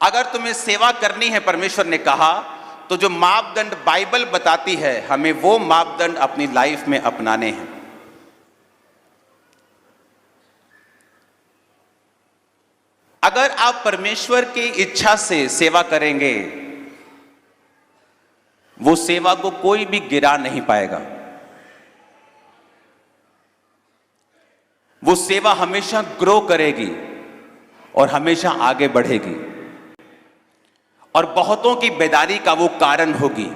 अगर तुम्हें सेवा करनी है, परमेश्वर ने कहा, तो जो मापदंड बाइबल बताती है हमें वो मापदंड अपनी लाइफ में अपनाने हैं। अगर आप परमेश्वर की इच्छा से सेवा करेंगे, वो सेवा को कोई भी गिरा नहीं पाएगा। वो सेवा हमेशा ग्रो करेगी और हमेशा आगे बढ़ेगी और बहुतों की बेदारी का वो कारण होगी।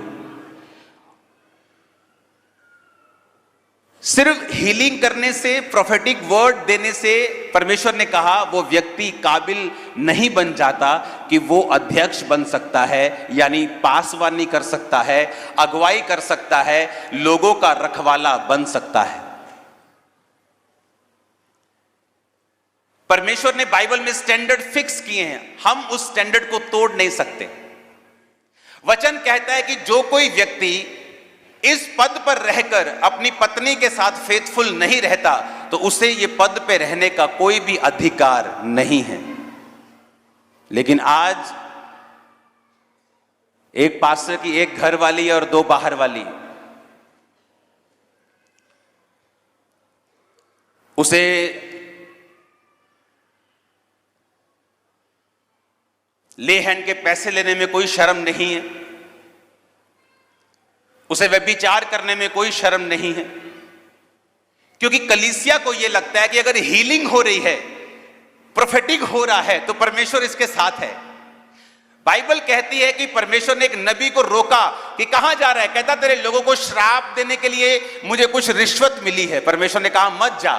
सिर्फ हीलिंग करने से, प्रोफेटिक वर्ड देने से परमेश्वर ने कहा वो व्यक्ति काबिल नहीं बन जाता कि वो अध्यक्ष बन सकता है, यानी पासवानी कर सकता है, अगुवाई कर सकता है, लोगों का रखवाला बन सकता है। परमेश्वर ने बाइबल में स्टैंडर्ड फिक्स किए हैं, हम उस स्टैंडर्ड को तोड़ नहीं सकते। वचन कहता है कि जो कोई व्यक्ति इस पद पर रहकर अपनी पत्नी के साथ फेथफुल नहीं रहता तो उसे ये पद पे रहने का कोई भी अधिकार नहीं है। लेकिन आज एक पास्टर की एक घर वाली और 2 बाहर वाली, उसे ले हैंड के पैसे लेने में कोई शर्म नहीं है, उसे व्यभिचार करने में कोई शर्म नहीं है, क्योंकि कलीसिया को यह लगता है कि अगर हीलिंग हो रही है, प्रोफेटिक हो रहा है, तो परमेश्वर इसके साथ है। बाइबल कहती है कि परमेश्वर ने एक नबी को रोका कि कहां जा रहा है। कहता तेरे लोगों को श्राप देने के लिए मुझे कुछ रिश्वत मिली है। परमेश्वर ने कहा मत जा।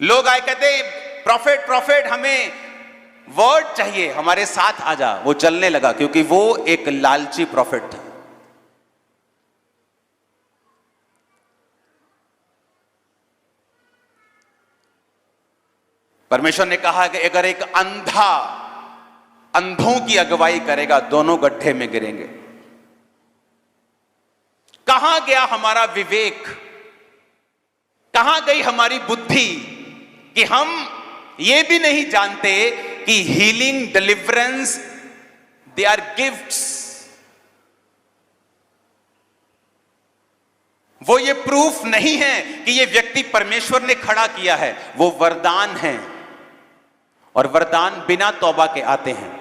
लोग आए कहते प्रॉफिट प्रॉफिट हमें वर्ड चाहिए, हमारे साथ आ जा। वो चलने लगा क्योंकि वो एक लालची प्रॉफिट था। परमेश्वर ने कहा कि अगर एक अंधा अंधों की अगुवाई करेगा, दोनों गड्ढे में गिरेंगे। कहां गया हमारा विवेक, कहां गई हमारी बुद्धि कि हम ये भी नहीं जानते कि healing, deliverance, they are gifts. वो ये प्रूफ नहीं है कि ये व्यक्ति परमेश्वर ने खड़ा किया है, वो वरदान है और वरदान बिना तौबा के आते हैं।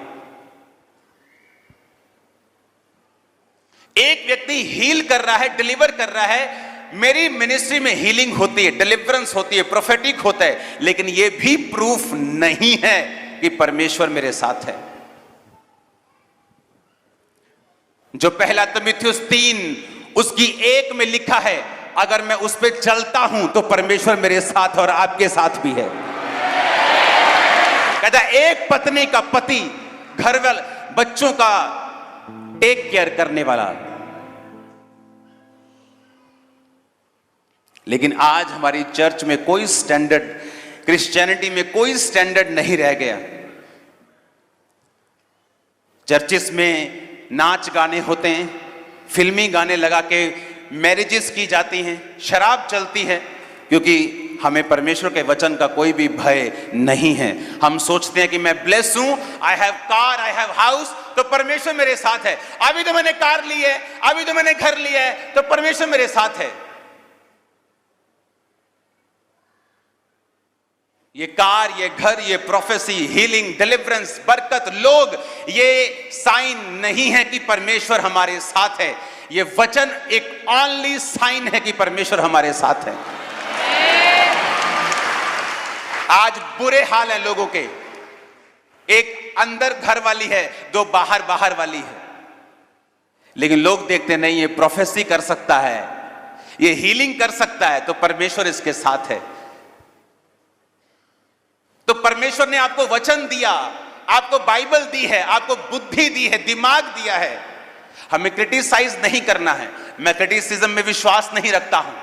एक व्यक्ति हील कर रहा है, डिलीवर कर रहा है, मेरी मिनिस्ट्री में हीलिंग होती है, डिलीवरेंस होती है, प्रोफेटिक होता है, लेकिन यह भी प्रूफ नहीं है कि परमेश्वर मेरे साथ है। जो पहला तिमुथियुस 3 उसकी 1 में लिखा है, अगर मैं उस पर चलता हूं तो परमेश्वर मेरे साथ और आपके साथ भी है। कहता एक पत्नी का पति, घर वाले बच्चों का टेक केयर करने वाला। लेकिन आज हमारी चर्च में कोई स्टैंडर्ड, क्रिश्चियनिटी में कोई स्टैंडर्ड नहीं रह गया। चर्चिस में नाच गाने होते हैं, फिल्मी गाने लगा के मैरिजेस की जाती हैं, शराब चलती है, क्योंकि हमें परमेश्वर के वचन का कोई भी भय नहीं है। हम सोचते हैं कि मैं ब्लेस हूं, I have car, I have house, तो परमेश्वर मेरे साथ है। अभी तो मैंने कार ली है, अभी तो मैंने घर लिया है, तो परमेश्वर मेरे साथ है। ये कार, ये घर, ये प्रोफेसी, हीलिंग, डिलीवरेंस, बरकत, लोग, ये साइन नहीं है कि परमेश्वर हमारे साथ है। ये वचन एक ओनली साइन है कि परमेश्वर हमारे साथ है। आज बुरे हाल हैं लोगों के, एक अंदर घर वाली है, 2 बाहर बाहर वाली है, लेकिन लोग देखते नहीं, ये प्रोफेसी कर सकता है, ये हीलिंग कर सकता है, तो परमेश्वर इसके साथ है। तो परमेश्वर ने आपको वचन दिया, आपको बाइबल दी है, आपको बुद्धि दी है, दिमाग दिया है। हमें क्रिटिसाइज नहीं करना है, मैं क्रिटिसिज्म में विश्वास नहीं रखता हूं,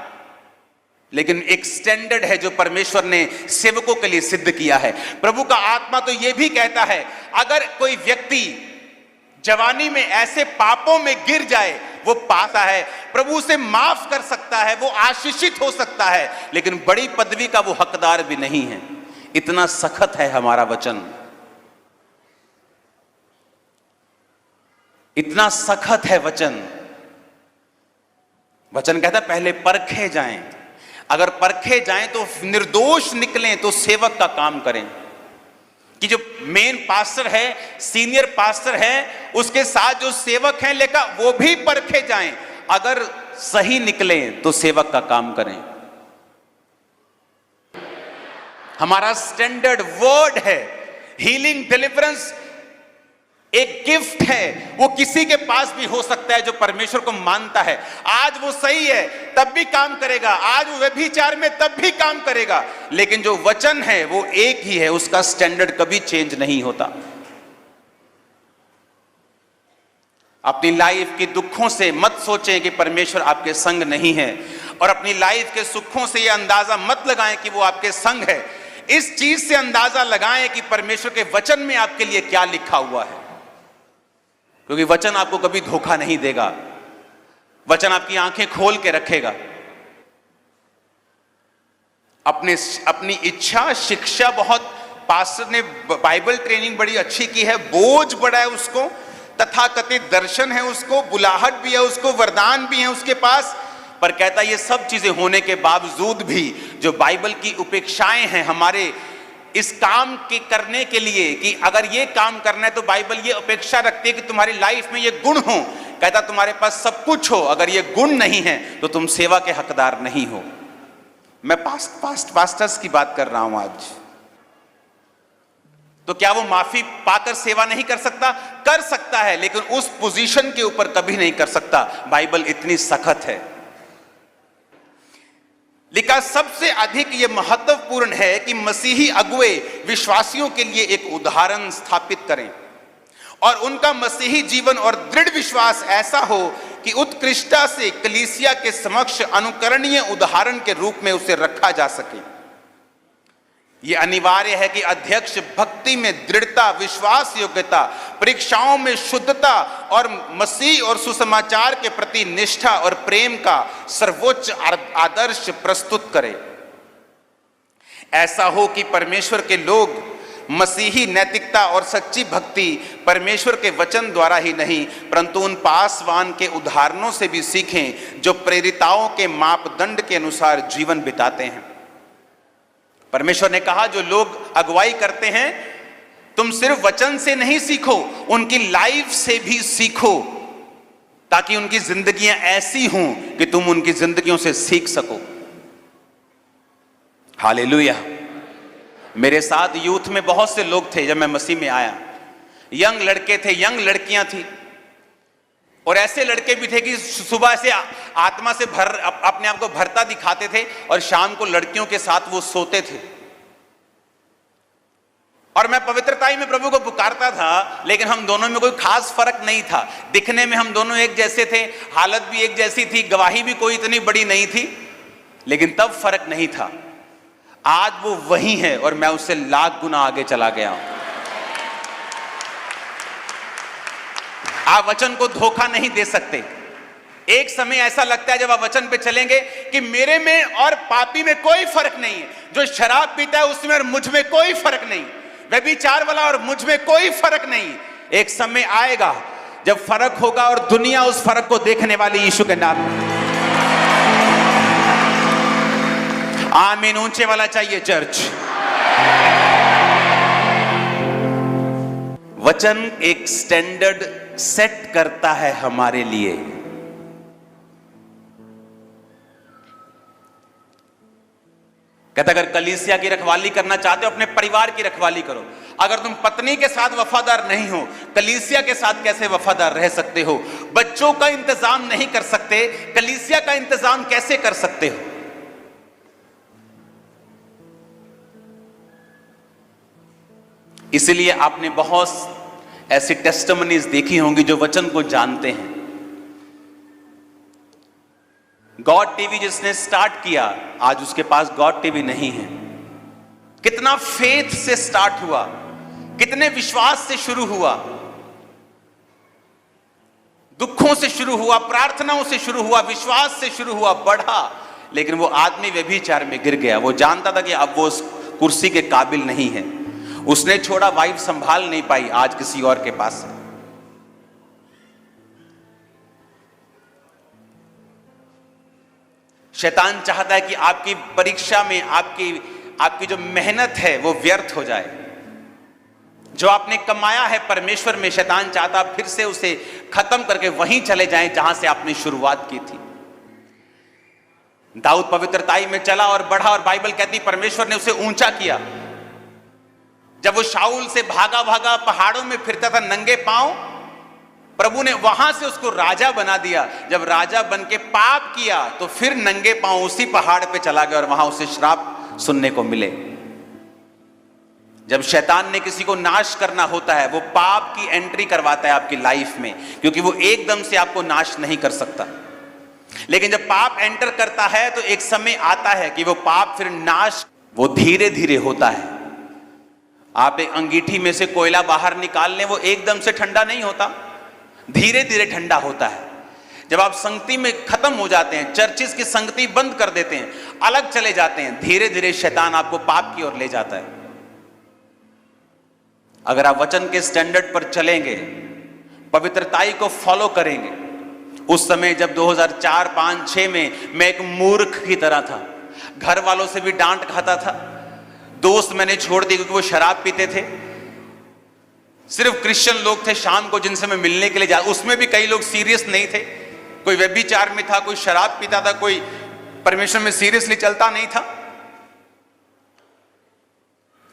लेकिन एक स्टैंडर्ड है जो परमेश्वर ने सेवकों के लिए सिद्ध किया है। प्रभु का आत्मा तो यह भी कहता है, अगर कोई व्यक्ति जवानी में ऐसे पापों में गिर जाए, वो पाता है, प्रभु उसे माफ कर सकता है, वो आशीषित हो सकता है, लेकिन बड़ी पदवी का वो हकदार भी नहीं है। इतना सख्त है हमारा वचन, इतना सख्त है वचन। वचन कहता है पहले परखे जाएं, अगर परखे जाएं तो निर्दोष निकलें तो सेवक का काम करें। कि जो मेन पास्टर है, सीनियर पास्टर है, उसके साथ जो सेवक हैं लेकर वो भी परखे जाएं, अगर सही निकले तो सेवक का काम करें। हमारा स्टैंडर्ड वर्ड है। हीलिंग डिलीवरेंस एक गिफ्ट है, वो किसी के पास भी हो सकता है जो परमेश्वर को मानता है। आज वो सही है तब भी काम करेगा, आज वो व्यभिचार में तब भी काम करेगा, लेकिन जो वचन है वो एक ही है, उसका स्टैंडर्ड कभी चेंज नहीं होता। अपनी लाइफ के दुखों से मत सोचें कि परमेश्वर आपके संग नहीं है, और अपनी लाइफ के सुखों से यह अंदाजा मत लगाएं कि वो आपके संग है। इस चीज से अंदाजा लगाएं कि परमेश्वर के वचन में आपके लिए क्या लिखा हुआ है, क्योंकि वचन आपको कभी धोखा नहीं देगा। वचन आपकी आंखें खोल के रखेगा। अपनी इच्छा, शिक्षा, बहुत पास्टर ने बाइबल ट्रेनिंग बड़ी अच्छी की है, बोझ बड़ा है उसको, तथाकथित दर्शन है उसको, बुलाहट भी है उसको, वरदान भी है उसके पास, पर कहता ये सब चीजें होने के बावजूद भी जो बाइबल की उपेक्षाएं हैं हमारे इस काम के करने के लिए, कि अगर ये काम करना है तो बाइबल ये अपेक्षा रखती है कि तुम्हारी लाइफ में ये गुण हो। कहता तुम्हारे पास सब कुछ हो, अगर ये गुण नहीं है तो तुम सेवा के हकदार नहीं हो। मैं पास्टर्स की बात कर रहा हूं आज। तो क्या वो माफी पाकर सेवा नहीं कर सकता? कर सकता है, लेकिन उस पोजीशन के ऊपर कभी नहीं कर सकता। बाइबल इतनी सख्त है। लिखा सबसे अधिक यह महत्वपूर्ण है कि मसीही अगुवे विश्वासियों के लिए एक उदाहरण स्थापित करें, और उनका मसीही जीवन और दृढ़ विश्वास ऐसा हो कि उत्कृष्टता से कलीसिया के समक्ष अनुकरणीय उदाहरण के रूप में उसे रखा जा सके। यह अनिवार्य है कि अध्यक्ष भक्ति में दृढ़ता, विश्वास योग्यता, परीक्षाओं में शुद्धता और मसीह और सुसमाचार के प्रति निष्ठा और प्रेम का सर्वोच्च आदर्श प्रस्तुत करे। ऐसा हो कि परमेश्वर के लोग मसीही नैतिकता और सच्ची भक्ति परमेश्वर के वचन द्वारा ही नहीं, परंतु उन पासवान के उदाहरणों से भी सीखें जो प्रेरिताओं के मापदंड के अनुसार जीवन बिताते हैं। परमेश्वर ने कहा जो लोग अगुवाई करते हैं, तुम सिर्फ वचन से नहीं सीखो, उनकी लाइफ से भी सीखो, ताकि उनकी जिंदगियां ऐसी हों कि तुम उनकी जिंदगियों से सीख सको। हालेलुया। मेरे साथ यूथ में बहुत से लोग थे जब मैं मसीह में आया। यंग लड़के थे, यंग लड़कियां थी, और ऐसे लड़के भी थे कि सुबह से आत्मा से अपने आप को भरता दिखाते थे, और शाम को लड़कियों के साथ वो सोते थे। और मैं पवित्रताई में प्रभु को पुकारता था, लेकिन हम दोनों में कोई खास फर्क नहीं था। दिखने में हम दोनों एक जैसे थे, हालत भी एक जैसी थी, गवाही भी कोई इतनी बड़ी नहीं थी, लेकिन तब फर्क नहीं था। आज वो वही है और मैं उससे लाख गुना आगे चला गया हूं। आप वचन को धोखा नहीं दे सकते। एक समय ऐसा लगता है जब आप वचन पे चलेंगे कि मेरे में और पापी में कोई फर्क नहीं है, जो शराब पीता है उसमें और मुझ में कोई फर्क नहीं, व्यभिचार वाला और मुझ में कोई फर्क नहीं। एक समय आएगा जब फर्क होगा और दुनिया उस फर्क को देखने वाली यीशु के नाम में। आमीन ऊंचे वाला चाहिए चर्च। वचन एक स्टैंडर्ड सेट करता है हमारे लिए। कहता अगर कलीसिया की रखवाली करना चाहते हो, अपने परिवार की रखवाली करो। अगर तुम पत्नी के साथ वफादार नहीं हो, कलीसिया के साथ कैसे वफादार रह सकते हो? बच्चों का इंतजाम नहीं कर सकते, कलीसिया का इंतजाम कैसे कर सकते हो? इसलिए आपने बहुत ऐसी टेस्टिमनीज देखी होंगी जो वचन को जानते हैं। गॉड टीवी जिसने स्टार्ट किया, आज उसके पास गॉड टीवी नहीं है। कितना फेथ से स्टार्ट हुआ, कितने विश्वास से शुरू हुआ, दुखों से शुरू हुआ, प्रार्थनाओं से शुरू हुआ, विश्वास से शुरू हुआ, बढ़ा, लेकिन वो आदमी व्यभिचार में गिर गया। वो जानता था कि अब वो कुर्सी के काबिल नहीं है। उसने छोड़ा, वाइफ संभाल नहीं पाई, आज किसी और के पास है। शैतान चाहता है कि आपकी परीक्षा में आपकी जो मेहनत है वो व्यर्थ हो जाए। जो आपने कमाया है परमेश्वर में, शैतान चाहता फिर से उसे खत्म करके वहीं चले जाएं जहां से आपने शुरुआत की थी। दाऊद पवित्रताई में चला और बढ़ा, और बाइबल कहती परमेश्वर ने उसे ऊंचा किया। जब वो शाऊल से भागा भागा पहाड़ों में फिरता था नंगे पांव, प्रभु ने वहां से उसको राजा बना दिया। जब राजा बन के पाप किया तो फिर नंगे पांव उसी पहाड़ पे चला गया और वहां उसे श्राप सुनने को मिले। जब शैतान ने किसी को नाश करना होता है, वो पाप की एंट्री करवाता है आपकी लाइफ में, क्योंकि वो एकदम से आपको नाश नहीं कर सकता। लेकिन जब पाप एंटर करता है तो एक समय आता है कि वो पाप फिर नाश वो धीरे धीरे होता है। आप एक अंगीठी में से कोयला बाहर निकाल लें, वो एकदम से ठंडा नहीं होता, धीरे धीरे ठंडा होता है। जब आप संगति में खत्म हो जाते हैं, चर्चिस की संगति बंद कर देते हैं, अलग चले जाते हैं, धीरे धीरे शैतान आपको पाप की ओर ले जाता है। अगर आप वचन के स्टैंडर्ड पर चलेंगे, पवित्रताई को फॉलो करेंगे, उस समय जब 2004, 5, 6 में मैं एक मूर्ख की तरह था, घर वालों से भी डांट खाता था, दोस्त मैंने छोड़ दिए क्योंकि वो शराब पीते थे। सिर्फ क्रिश्चियन लोग थे शाम को जिनसे मैं मिलने के लिए जा, उसमें भी कई लोग सीरियस नहीं थे। कोई व्यभिचार में था, कोई शराब पीता था, कोई परमेश्वर में सीरियसली चलता नहीं था।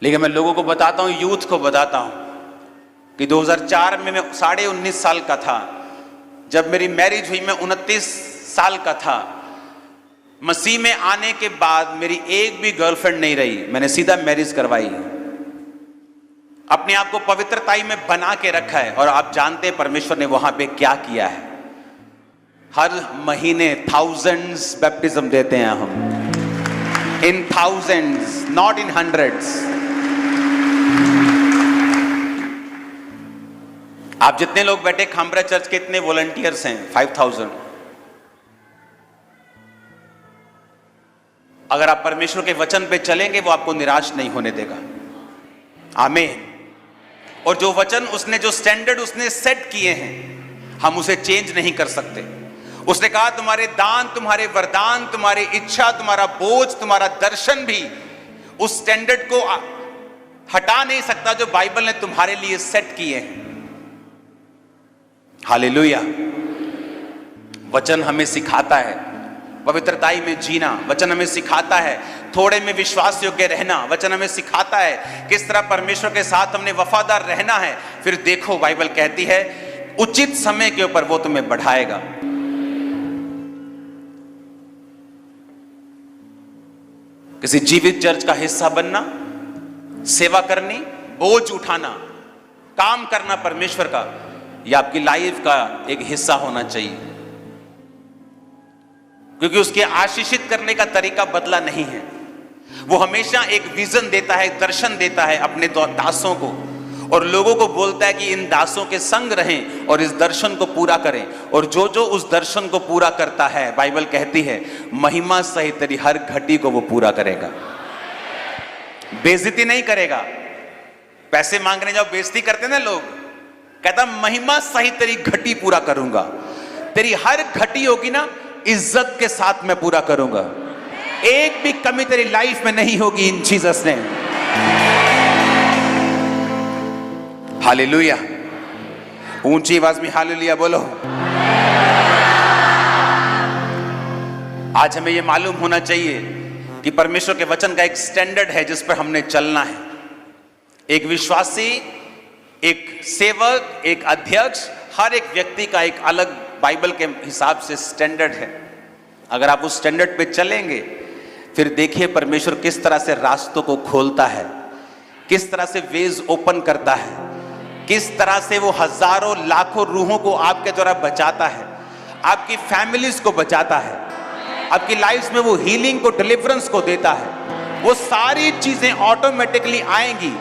लेकिन मैं लोगों को बताता हूं, यूथ को बताता हूं कि 2004 में मैं 19.5 साल का था। जब मेरी मैरिज हुई मैं 29 साल का था। मसीह में आने के बाद मेरी एक भी गर्लफ्रेंड नहीं रही, मैंने सीधा मैरिज करवाई। अपने आप को पवित्रताई में बना के रखा है। और आप जानते हैं परमेश्वर ने वहां पे क्या किया है। हर महीने थाउजेंड्स बैप्टिज्म देते हैं हम, in thousands, not in hundreds. आप जितने लोग बैठे खामरा चर्च के इतने वॉलंटियर्स हैं, 5000। अगर आप परमेश्वर के वचन पे चलेंगे, वो आपको निराश नहीं होने देगा। आमीन। और जो वचन उसने, जो स्टैंडर्ड उसने सेट किए हैं, हम उसे चेंज नहीं कर सकते। उसने कहा तुम्हारे दान, तुम्हारे वरदान, तुम्हारी इच्छा, तुम्हारा बोझ, तुम्हारा दर्शन भी उस स्टैंडर्ड को हटा नहीं सकता जो बाइबल ने तुम्हारे लिए सेट किए हैं। हालेलुया। वचन हमें सिखाता है पवित्रताई में जीना, वचन हमें सिखाता है थोड़े में विश्वास योग्य रहना, वचन हमें सिखाता है किस तरह परमेश्वर के साथ हमने वफादार रहना है। फिर देखो बाइबल कहती है उचित समय के ऊपर वो तुम्हें बढ़ाएगा। किसी जीवित चर्च का हिस्सा बनना, सेवा करनी, बोझ उठाना, काम करना परमेश्वर का, यह आपकी लाइफ का एक हिस्सा होना चाहिए। क्योंकि उसके आशीषित करने का तरीका बदला नहीं है। वो हमेशा एक विजन देता है, दर्शन देता है अपने दासों को, और लोगों को बोलता है कि इन दासों के संग रहें और इस दर्शन को पूरा करें। और जो जो उस दर्शन को पूरा करता है, बाइबल कहती है महिमा सहित तेरी हर घटी को वो पूरा करेगा। बेइज्जती नहीं करेगा। पैसे मांगने जाओ, बेइज्जती करते ना लोग, कहता महिमा सहित तेरी घटी पूरा करूंगा। तेरी हर घटी होगी ना, इज्जत के साथ मैं पूरा करूंगा। एक भी कमी तेरी लाइफ में नहीं होगी इन जीसस ने। हालेलुया। ऊंची आवाज में हालेलुया बोलो। आज हमें यह मालूम होना चाहिए कि परमेश्वर के वचन का एक स्टैंडर्ड है जिस पर हमने चलना है। एक विश्वासी, एक सेवक, एक अध्यक्ष, हर एक व्यक्ति का एक अलग बाइबल के हिसाब से स्टैंडर्ड है। अगर आप उस स्टैंडर्ड पे चलेंगे, फिर देखिए परमेश्वर किस तरह से रास्तों को खोलता है, किस तरह से वेज ओपन करता है, किस तरह से वो हजारों लाखों रूहों को आपके द्वारा बचाता है, आपकी फैमिलीज को बचाता है, आपकी लाइफ में वो हीलिंग को, डिलीवरेंस को देता है। वो सारी चीजें ऑटोमेटिकली आएंगी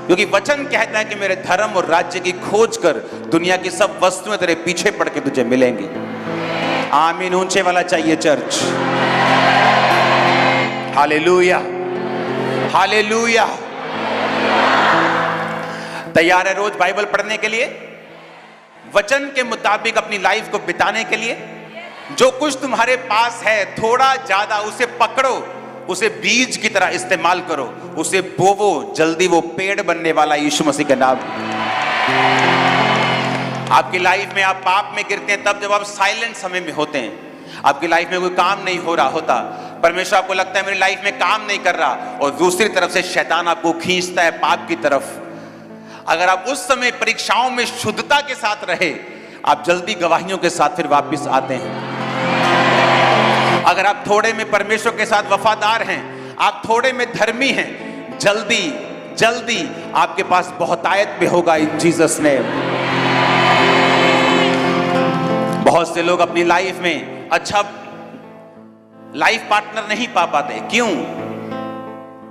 क्योंकि वचन कहता है कि मेरे धर्म और राज्य की खोज कर दुनिया की सब वस्तुएं तेरे पीछे पड़ के तुझे मिलेंगी। आमीन। ऊंचे वाला चाहिए चर्च। Hallelujah, hallelujah. तैयार है रोज बाइबल पढ़ने के लिए, वचन के मुताबिक अपनी लाइफ को बिताने के लिए? जो कुछ तुम्हारे पास है थोड़ा ज्यादा उसे पकड़ो, उसे बीज की तरह इस्तेमाल करो, उसे बोवो, जल्दी वो पेड़ बनने वाला यीशु मसीह के नाम। आपकी लाइफ में आप पाप में गिरते हैं तब जब आप साइलेंट समय में होते हैं, आपकी लाइफ में कोई काम नहीं हो रहा होता, परमेश्वर आपको लगता है मेरी लाइफ में काम नहीं कर रहा, और दूसरी तरफ से शैतान आपको खींचता है पाप की तरफ। अगर आप उस समय परीक्षाओं में शुद्धता के साथ रहे, आप जल्दी गवाहियों के साथ फिर वापस आते हैं। अगर आप थोड़े में परमेश्वर के साथ वफादार हैं, आप थोड़े में धर्मी हैं, जल्दी जल्दी आपके पास बहुतायत में होगा इन जीसस नेम। बहुत से लोग अपनी लाइफ में अच्छा लाइफ पार्टनर नहीं पा पाते। क्यों?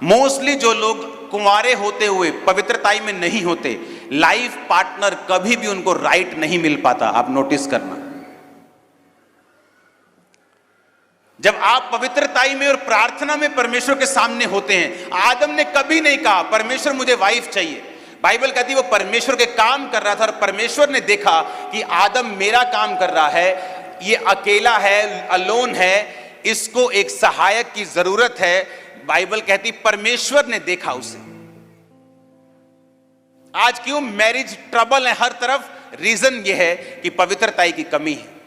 मोस्टली जो लोग कुंवारे होते हुए पवित्रताई में नहीं होते, लाइफ पार्टनर कभी भी उनको राइट नहीं मिल पाता। आप नोटिस करना, जब आप पवित्रताई में और प्रार्थना में परमेश्वर के सामने होते हैं, आदम ने कभी नहीं कहा परमेश्वर मुझे वाइफ चाहिए। बाइबल कहती है वो परमेश्वर के काम कर रहा था और परमेश्वर ने देखा कि आदम मेरा काम कर रहा है, ये अकेला है, अलोन है, इसको एक सहायक की जरूरत है। बाइबल कहती परमेश्वर ने देखा उसे। आज क्यों मैरिज ट्रबल है हर तरफ? रीजन यह है कि पवित्रताई की कमी है।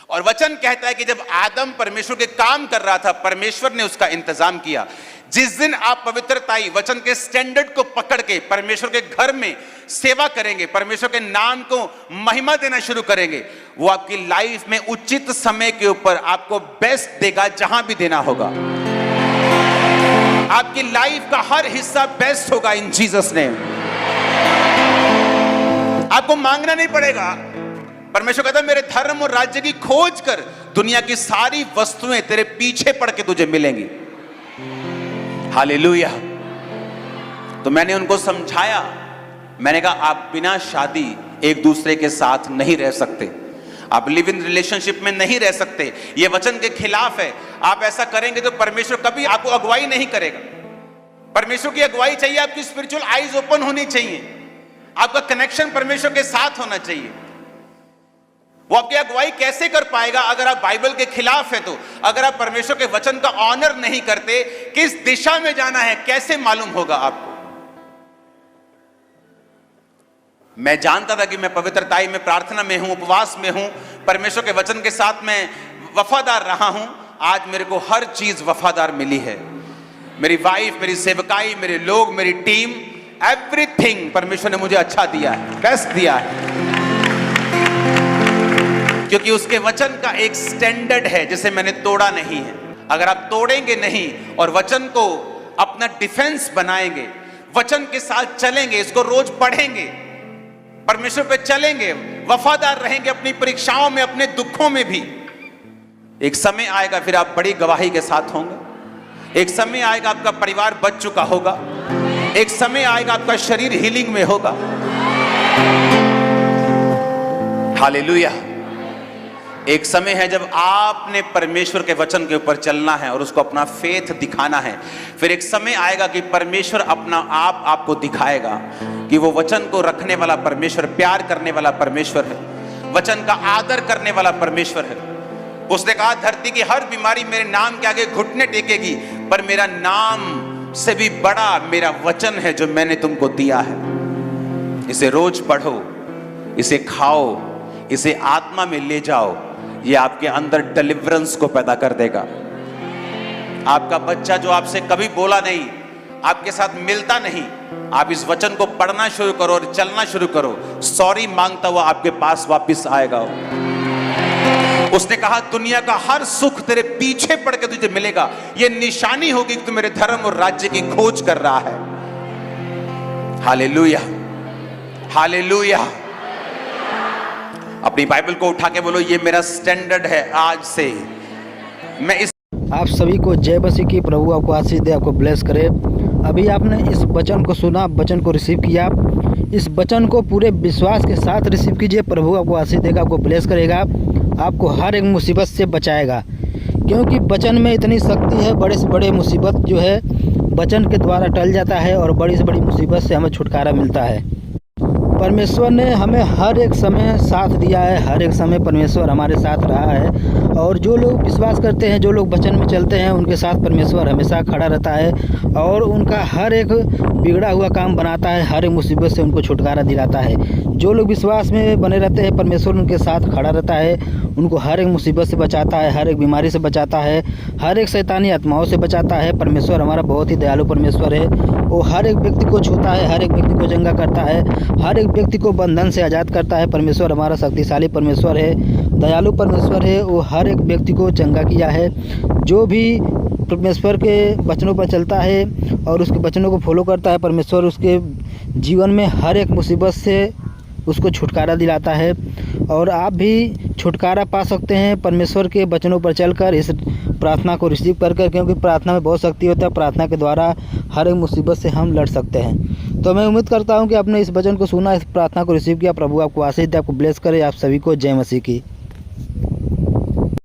और वचन कहता है कि जब आदम परमेश्वर के काम कर रहा था, परमेश्वर ने उसका इंतजाम किया। जिस दिन आप पवित्रताई वचन के स्टैंडर्ड को पकड़ के परमेश्वर के घर में सेवा करेंगे, परमेश्वर के नाम को महिमा देना शुरू करेंगे, वो आपकी लाइफ में उचित समय के ऊपर आपको बेस्ट देगा, जहां भी देना होगा। आपकी लाइफ का हर हिस्सा बेस्ट होगा इन जीसस नेम। आपको मांगना नहीं पड़ेगा। परमेश्वर कहता है मेरे धर्म और राज्य की खोज कर, दुनिया की सारी वस्तुएं तेरे पीछे पड़ के तुझे मिलेंगी। हालेलुया। तो मैंने उनको समझाया, मैंने कहा आप बिना शादी एक दूसरे के साथ नहीं रह सकते, आप लिव इन रिलेशनशिप में नहीं रह सकते। यह वचन के खिलाफ है। आप ऐसा करेंगे तो परमेश्वर कभी आपको अगुवाई नहीं करेगा। परमेश्वर की अगुवाई चाहिए, आपकी स्पिरिचुअल आईज ओपन होनी चाहिए, आपका कनेक्शन परमेश्वर के साथ होना चाहिए। वो आपकी अगुवाई कैसे कर पाएगा अगर आप बाइबल के खिलाफ है? तो अगर आप परमेश्वर के वचन का ऑनर नहीं करते, किस दिशा में जाना है कैसे मालूम होगा आपको? मैं जानता था कि मैं पवित्रताई में, प्रार्थना में हूं, उपवास में हूं, परमेश्वर के वचन के साथ मैं वफादार रहा हूं। आज मेरे को हर चीज वफादार मिली है। मेरी वाइफ, मेरी सेवकाई, मेरे लोग, मेरी टीम, एवरीथिंग परमेश्वर ने मुझे अच्छा दिया है, बेस्ट दिया है। क्योंकि उसके वचन का एक स्टैंडर्ड है जिसे मैंने तोड़ा नहीं है। अगर आप तोड़ेंगे नहीं और वचन को अपना डिफेंस बनाएंगे, वचन के साथ चलेंगे, इसको रोज पढ़ेंगे, परमेश्वर पे चलेंगे, वफादार रहेंगे अपनी परीक्षाओं में, अपने दुखों में भी, एक समय आएगा फिर आप बड़ी गवाही के साथ होंगे। एक समय आएगा आपका परिवार बच चुका होगा, एक समय आएगा आपका शरीर हीलिंग में होगा। हालेलुया। एक समय है जब आपने परमेश्वर के वचन के ऊपर चलना है और उसको अपना फेथ दिखाना है। फिर एक समय आएगा कि परमेश्वर अपना आप आपको दिखाएगा कि वो वचन को रखने वाला परमेश्वर, प्यार करने वाला परमेश्वर है, वचन का आदर करने वाला परमेश्वर है। उसने कहा धरती की हर बीमारी मेरे नाम के आगे घुटने टेकेगी, पर मेरा नाम से भी बड़ा मेरा वचन है जो मैंने तुमको दिया है। इसे रोज पढ़ो, इसे खाओ, इसे आत्मा में ले जाओ। ये आपके अंदर डिलीवरेंस को पैदा कर देगा। आपका बच्चा जो आपसे कभी बोला नहीं, आपके साथ मिलता नहीं, आप इस वचन को पढ़ना शुरू करो और चलना शुरू करो, सॉरी मांगता हुआ आपके पास वापस आएगा। उसने कहा दुनिया का हर सुख तेरे पीछे पड़ के तुझे मिलेगा। यह निशानी होगी कि तू मेरे धर्म और राज्य की खोज कर रहा है। Hallelujah, hallelujah. अपनी बाइबल को उठा के बोलो ये मेरा स्टैंडर्ड है। आज से मैं इस आप सभी को जय मसीह की। प्रभु आपको आशीष दे, आपको ब्लेस करे। अभी आपने इस वचन को सुना, वचन को रिसीव किया, इस वचन को पूरे विश्वास के साथ रिसीव कीजिए। प्रभु आपको आशीष देगा, आपको ब्लेस करेगा, आपको हर एक मुसीबत से बचाएगा। क्योंकि वचन में इतनी शक्ति है, बड़े से बड़े मुसीबत जो है वचन के द्वारा टल जाता है और बड़ी से बड़ी मुसीबत से हमें छुटकारा मिलता है। परमेश्वर ने हमें हर एक समय साथ दिया है, हर एक समय परमेश्वर हमारे साथ रहा है। और जो लोग विश्वास करते हैं, जो लोग वचन में चलते हैं, उनके साथ परमेश्वर हमेशा खड़ा रहता है और उनका हर एक बिगड़ा हुआ काम बनाता है, हर एक मुसीबत से उनको छुटकारा दिलाता है। जो लोग विश्वास में बने रहते हैं, परमेश्वर उनके साथ खड़ा रहता है, उनको हर एक मुसीबत से बचाता है, हर एक बीमारी से बचाता है, हर एक शैतानी आत्माओं से बचाता है। परमेश्वर हमारा बहुत ही दयालु परमेश्वर है। वो हर एक व्यक्ति को छूता है, हर एक व्यक्ति को चंगा करता है, हर एक व्यक्ति को बंधन से आज़ाद करता है। परमेश्वर हमारा शक्तिशाली परमेश्वर है, दयालु परमेश्वर है। वो हर एक व्यक्ति को चंगा किया है। जो भी परमेश्वर के वचनों पर चलता है और उसके वचनों को फॉलो करता है, परमेश्वर उसके जीवन में हर एक मुसीबत से उसको छुटकारा दिलाता है। और आप भी छुटकारा पा सकते हैं परमेश्वर के वचनों पर चलकर, इस प्रार्थना को रिसीव कर कर, क्योंकि प्रार्थना में बहुत शक्ति होता है। प्रार्थना के द्वारा हर एक मुसीबत से हम लड़ सकते हैं। तो मैं उम्मीद करता हूं कि आपने इस वचन को सुना, इस प्रार्थना को रिसीव किया। प्रभु आपको आशीष दे, आपको ब्लेस करे। आप सभी को जय मसीह की।